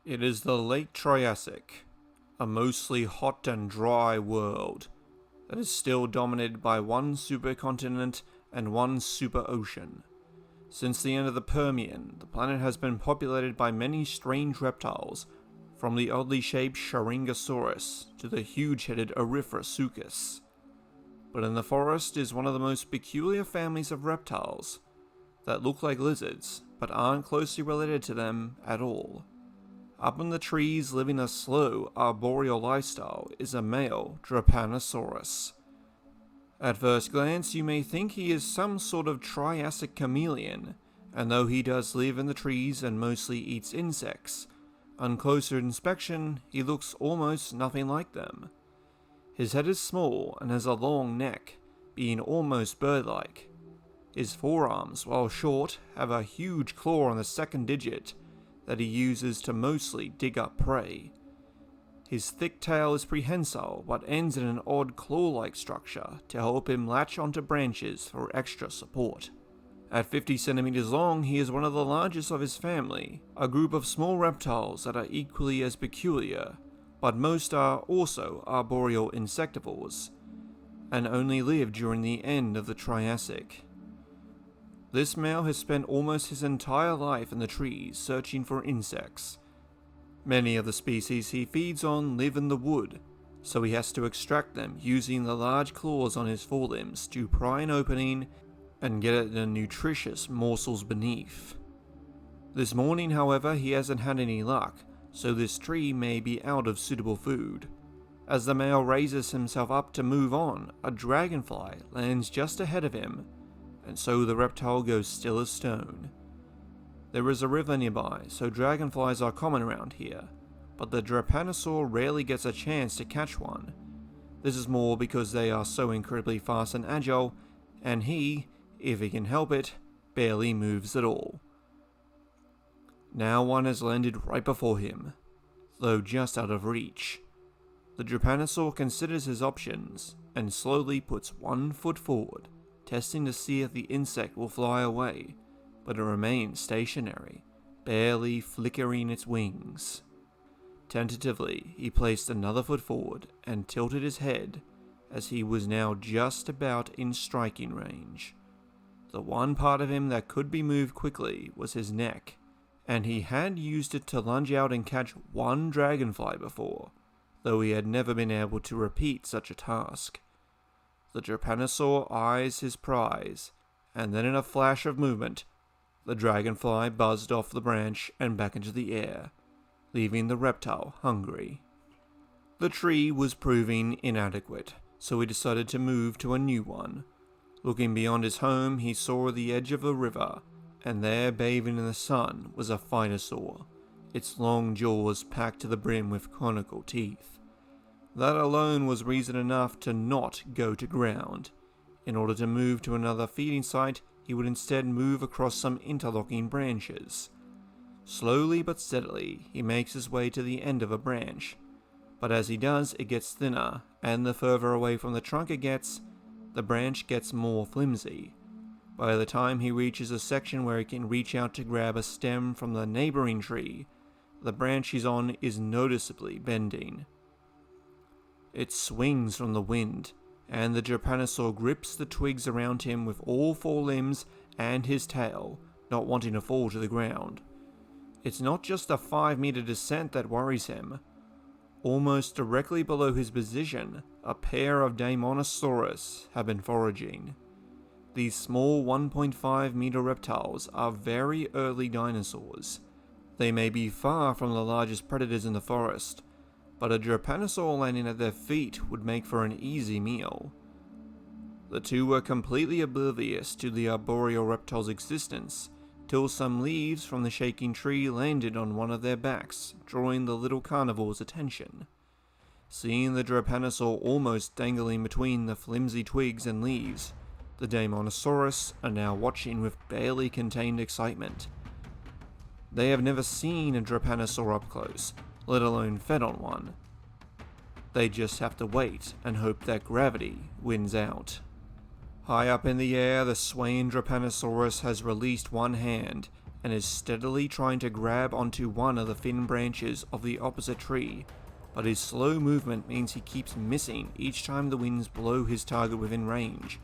It is the late Triassic, a mostly hot and dry world that is still dominated by one supercontinent and one superocean. Since the end of the Permian, the planet has been populated by many strange reptiles, from the oddly shaped Sharingosaurus to the huge-headed Erythrosuchus. But in the forest is one of the most peculiar families of reptiles that look like lizards but aren't closely related to them at all. Up in the trees, living a slow, arboreal lifestyle, is a male Drepanosaurus. At first glance, you may think he is some sort of Triassic chameleon, and though he does live in the trees and mostly eats insects, on closer inspection, he looks almost nothing like them. His head is small and has a long neck, being almost bird-like. His forearms, while short, have a huge claw on the second digit that he uses to mostly dig up prey. His thick tail is prehensile but ends in an odd claw-like structure to help him latch onto branches for extra support. At 50 centimeters long, he is one of the largest of his family, a group of small reptiles that are equally as peculiar, but most are also arboreal insectivores, and only live during the end of the Triassic. This male has spent almost his entire life in the trees searching for insects. Many of the species he feeds on live in the wood, so he has to extract them using the large claws on his forelimbs to pry an opening and get at the nutritious morsels beneath. This morning, however, he hasn't had any luck, so this tree may be out of suitable food. As the male raises himself up to move on, a dragonfly lands just ahead of him, and so the reptile goes still as stone. There is a river nearby, so dragonflies are common around here, but the Drepanosaur rarely gets a chance to catch one. This is more because they are so incredibly fast and agile, and he, if he can help it, barely moves at all. Now one has landed right before him, though just out of reach. The Drepanosaur considers his options, and slowly puts one foot forward, testing to see if the insect will fly away, but it remains stationary, barely flickering its wings. Tentatively, he placed another foot forward and tilted his head, as he was now just about in striking range. The one part of him that could be moved quickly was his neck, and he had used it to lunge out and catch one dragonfly before, though he had never been able to repeat such a task. The Drepanosaur eyes his prize, and then in a flash of movement, the dragonfly buzzed off the branch and back into the air, leaving the reptile hungry. The tree was proving inadequate, so he decided to move to a new one. Looking beyond his home, he saw the edge of a river, and there, bathing in the sun, was a Phytosaur, its long jaws packed to the brim with conical teeth. That alone was reason enough to not go to ground. In order to move to another feeding site, he would instead move across some interlocking branches. Slowly but steadily, he makes his way to the end of a branch, but as he does, it gets thinner, and the further away from the trunk it gets, the branch gets more flimsy. By the time he reaches a section where he can reach out to grab a stem from the neighboring tree, the branch he's on is noticeably bending. It swings from the wind, and the Drepanosaur grips the twigs around him with all four limbs and his tail, not wanting to fall to the ground. It's not just a 5-meter descent that worries him. Almost directly below his position, a pair of Drepanosaurus have been foraging. These small 1.5-meter reptiles are very early dinosaurs. They may be far from the largest predators in the forest, but a Drepanosaur landing at their feet would make for an easy meal. The two were completely oblivious to the arboreal reptile's existence, till some leaves from the shaking tree landed on one of their backs, drawing the little carnivore's attention. Seeing the Drepanosaur almost dangling between the flimsy twigs and leaves, the Drepanosaurus are now watching with barely contained excitement. They have never seen a Drepanosaur up close, let alone fed on one. They just have to wait and hope that gravity wins out. High up in the air, the swaying Drepanosaurus has released one hand and is steadily trying to grab onto one of the thin branches of the opposite tree, but his slow movement means he keeps missing each time the winds blow his target within range.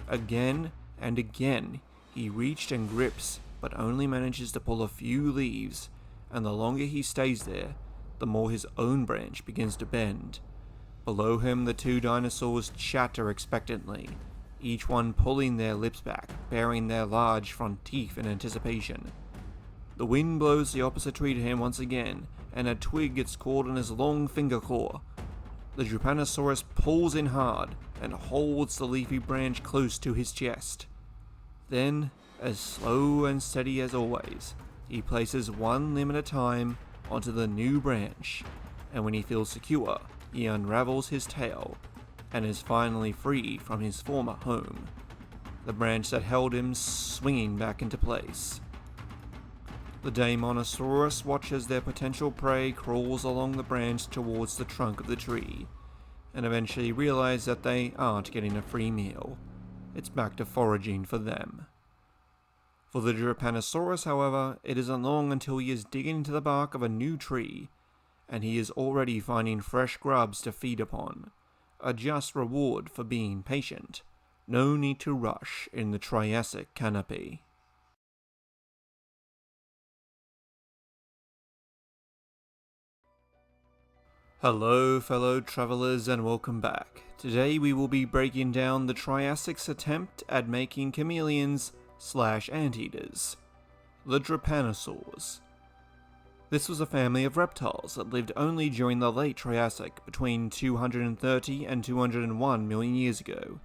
Again and again, he reached and grips, but only manages to pull a few leaves, and the longer he stays there, the more his own branch begins to bend. Below him, the two dinosaurs chatter expectantly, each one pulling their lips back, baring their large front teeth in anticipation. The wind blows the opposite tree to him once again, and a twig gets caught in his long finger claw. The Drepanosaurus pulls in hard and holds the leafy branch close to his chest. Then, as slow and steady as always, he places one limb at a time onto the new branch, and when he feels secure, he unravels his tail and is finally free from his former home, the branch that held him swinging back into place. The Drepanosaurus watches their potential prey crawls along the branch towards the trunk of the tree, and eventually realize that they aren't getting a free meal. It's back to foraging for them. For the Drepanosaurus, however, it isn't long until he is digging into the bark of a new tree, and he is already finding fresh grubs to feed upon. A just reward for being patient. No need to rush in the Triassic canopy. Hello fellow travelers and welcome back. Today we will be breaking down the Triassic's attempt at making chameleons/anteaters, the Drepanosaurs. This was a family of reptiles that lived only during the late Triassic, between 230 and 201 million years ago.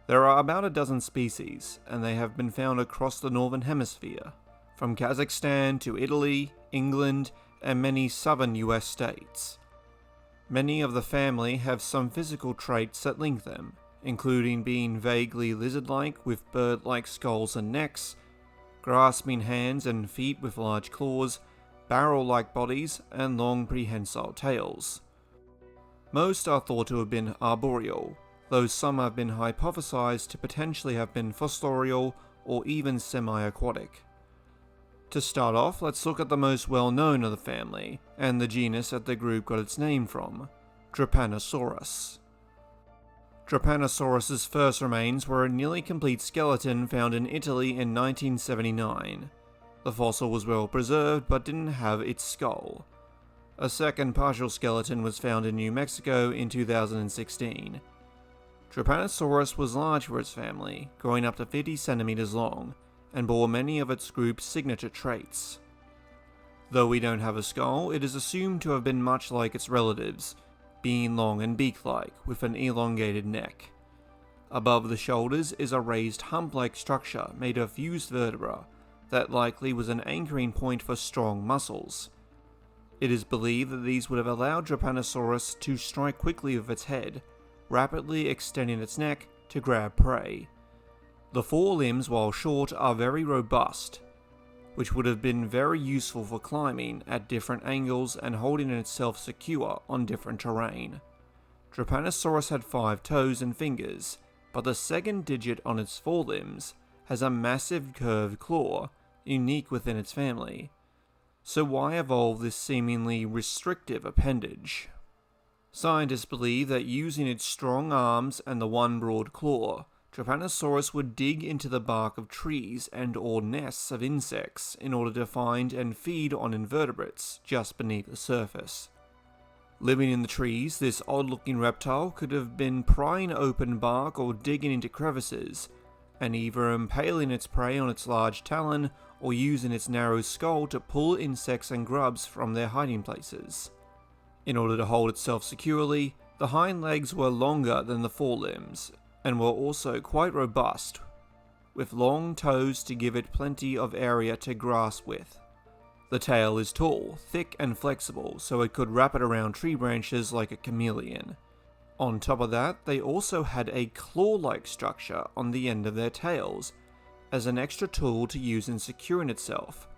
There are about a dozen species, and they have been found across the northern hemisphere, from Kazakhstan to Italy, England, and many southern US states. Many of the family have some physical traits that link them, including being vaguely lizard-like with bird-like skulls and necks, grasping hands and feet with large claws, barrel-like bodies, and long prehensile tails. Most are thought to have been arboreal, though some have been hypothesized to potentially have been fossorial or even semi-aquatic. To start off, let's look at the most well-known of the family, and the genus that the group got its name from, Drepanosaurus. Drepanosaurus's first remains were a nearly complete skeleton found in Italy in 1979. The fossil was well preserved but didn't have its skull. A second partial skeleton was found in New Mexico in 2016. Drepanosaurus was large for its family, growing up to 50 centimeters long, and bore many of its group's signature traits. Though we don't have a skull, it is assumed to have been much like its relatives, being long and beak-like, with an elongated neck. Above the shoulders is a raised hump-like structure made of fused vertebra, that likely was an anchoring point for strong muscles. It is believed that these would have allowed Drepanosaurus to strike quickly with its head, rapidly extending its neck to grab prey. The forelimbs, while short, are very robust, which would have been very useful for climbing at different angles and holding itself secure on different terrain. Drepanosaurus had 5 toes and fingers, but the second digit on its forelimbs has a massive curved claw, unique within its family. So why evolve this seemingly restrictive appendage? Scientists believe that using its strong arms and the one broad claw, Drepanosaurus would dig into the bark of trees and or nests of insects in order to find and feed on invertebrates just beneath the surface. Living in the trees, this odd-looking reptile could have been prying open bark or digging into crevices, and either impaling its prey on its large talon or using its narrow skull to pull insects and grubs from their hiding places. In order to hold itself securely, the hind legs were longer than the forelimbs, and were also quite robust, with long toes to give it plenty of area to grasp with. The tail is tall, thick and flexible, so it could wrap it around tree branches like a chameleon. On top of that, they also had a claw-like structure on the end of their tails, as an extra tool to use in securing itself,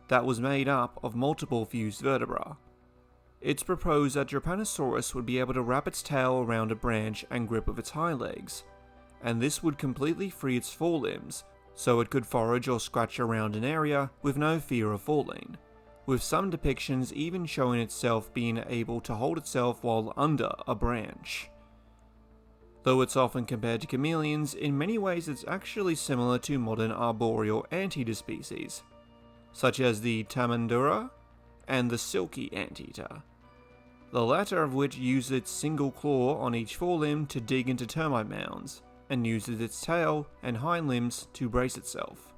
that was made up of multiple fused vertebra. It's proposed that Drepanosaurus would be able to wrap its tail around a branch and grip with its hind legs, and this would completely free its forelimbs, so it could forage or scratch around an area with no fear of falling, with some depictions even showing itself being able to hold itself while under a branch. Though it's often compared to chameleons, in many ways it's actually similar to modern arboreal anteater species, such as the tamandura and the silky anteater, the latter of which uses its single claw on each forelimb to dig into termite mounds, and uses its tail and hind limbs to brace itself.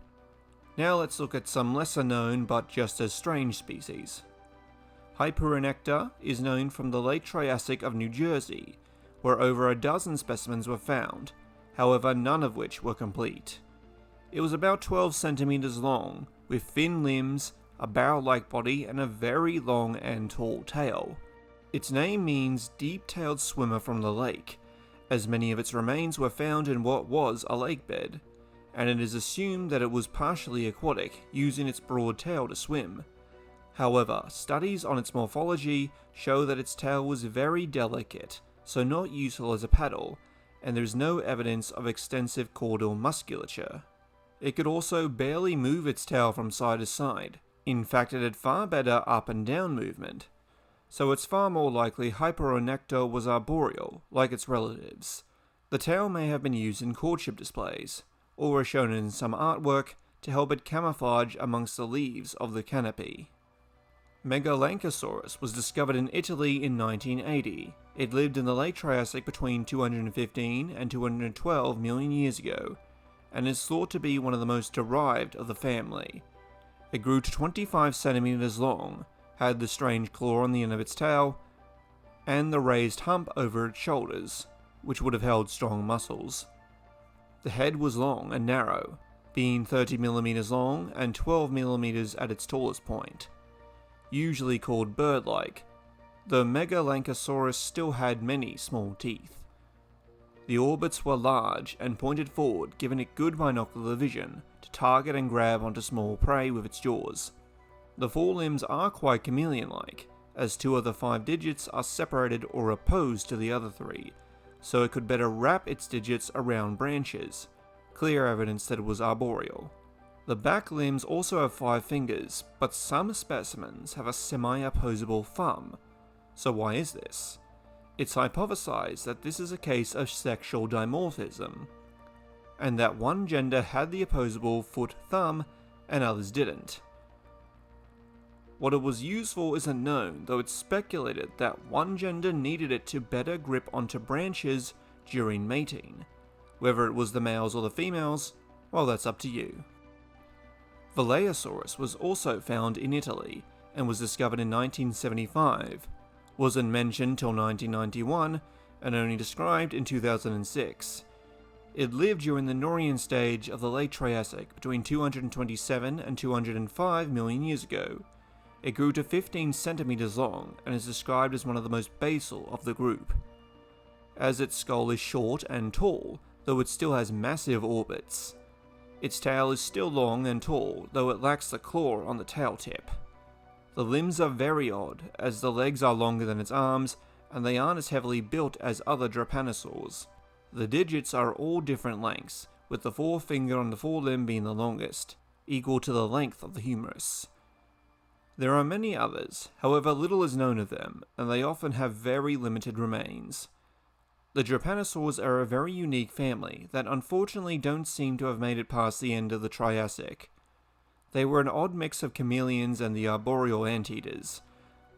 Now let's look at some lesser known but just as strange species. Hyperonecta is known from the late Triassic of New Jersey, where over a dozen specimens were found, however none of which were complete. It was about 12 centimeters long, with thin limbs, a barrel-like body, and a very long and tall tail. Its name means deep-tailed swimmer from the lake, as many of its remains were found in what was a lake bed, and it is assumed that it was partially aquatic, using its broad tail to swim. However, studies on its morphology show that its tail was very delicate, so not useful as a paddle, and there is no evidence of extensive caudal musculature. It could also barely move its tail from side to side. In fact, it had far better up and down movement. So it's far more likely Hyperonecta was arboreal, like its relatives. The tail may have been used in courtship displays, or was shown in some artwork to help it camouflage amongst the leaves of the canopy. Megalanchosaurus was discovered in Italy in 1980. It lived in the late Triassic between 215 and 212 million years ago, and is thought to be one of the most derived of the family. It grew to 25 centimeters long, had the strange claw on the end of its tail, and the raised hump over its shoulders, which would have held strong muscles. The head was long and narrow, being 30 millimeters long and 12 millimeters at its tallest point. Usually called bird-like, the Megalanchosaurus still had many small teeth. The orbits were large and pointed forward, giving it good binocular vision to target and grab onto small prey with its jaws. The forelimbs are quite chameleon-like, as 2 of the 5 digits are separated or opposed to the other 3, so it could better wrap its digits around branches, clear evidence that it was arboreal. The back limbs also have 5 fingers, but some specimens have a semi-opposable thumb. So why is this? It's hypothesized that this is a case of sexual dimorphism, and that one gender had the opposable foot-thumb and others didn't. What it was used for isn't known, though it's speculated that one gender needed it to better grip onto branches during mating. Whether it was the males or the females, well, that's up to you. Velaeosaurus was also found in Italy, and was discovered in 1975. Wasn't mentioned till 1991, and only described in 2006. It lived during the Norian stage of the late Triassic, between 227 and 205 million years ago. It grew to 15 centimeters long, and is described as one of the most basal of the group. As its skull is short and tall, though it still has massive orbits. Its tail is still long and tall, though it lacks the claw on the tail tip. The limbs are very odd, as the legs are longer than its arms, and they aren't as heavily built as other Drepanosaurs. The digits are all different lengths, with the forefinger on the forelimb being the longest, equal to the length of the humerus. There are many others, however little is known of them, and they often have very limited remains. The Drepanosaurs are a very unique family that unfortunately don't seem to have made it past the end of the Triassic. They were an odd mix of chameleons and the arboreal anteaters,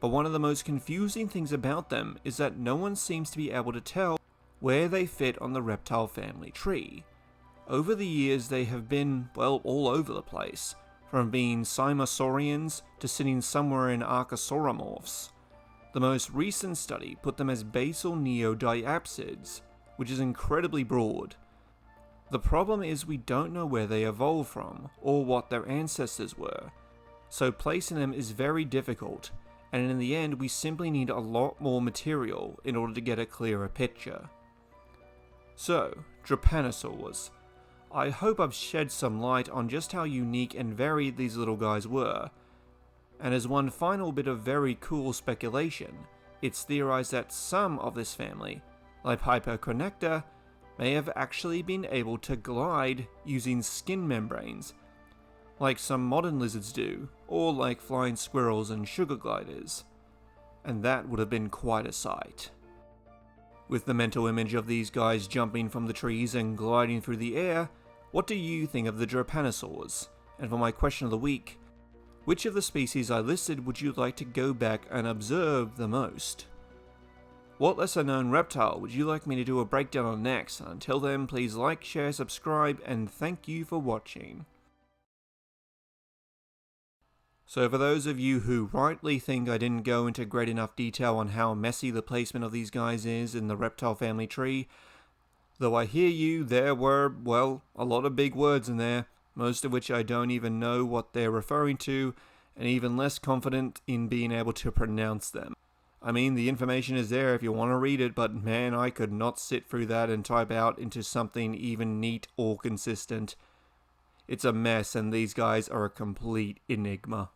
but one of the most confusing things about them is that no one seems to be able to tell where they fit on the reptile family tree. Over the years they have been, well, all over the place, from being Simosaurians to sitting somewhere in Archosauromorphs. The most recent study put them as basal neodiapsids, which is incredibly broad. The problem is we don't know where they evolved from, or what their ancestors were, so placing them is very difficult, and in the end we simply need a lot more material in order to get a clearer picture. So, Drepanosaurs. I hope I've shed some light on just how unique and varied these little guys were, and as one final bit of very cool speculation, it's theorized that some of this family, like Hyperconecta, may have actually been able to glide using skin membranes, like some modern lizards do, or like flying squirrels and sugar gliders. And that would have been quite a sight. With the mental image of these guys jumping from the trees and gliding through the air, what do you think of the Drepanosaurs? And for my question of the week, which of the species I listed would you like to go back and observe the most? What lesser known reptile would you like me to do a breakdown on next? Until then, please like, share, subscribe, and thank you for watching. So for those of you who rightly think I didn't go into great enough detail on how messy the placement of these guys is in the reptile family tree, though I hear you, there were, well, a lot of big words in there, most of which I don't even know what they're referring to, and even less confident in being able to pronounce them. I mean, the information is there if you want to read it, but man, I could not sit through that and type out into something even neat or consistent. It's a mess, and these guys are a complete enigma.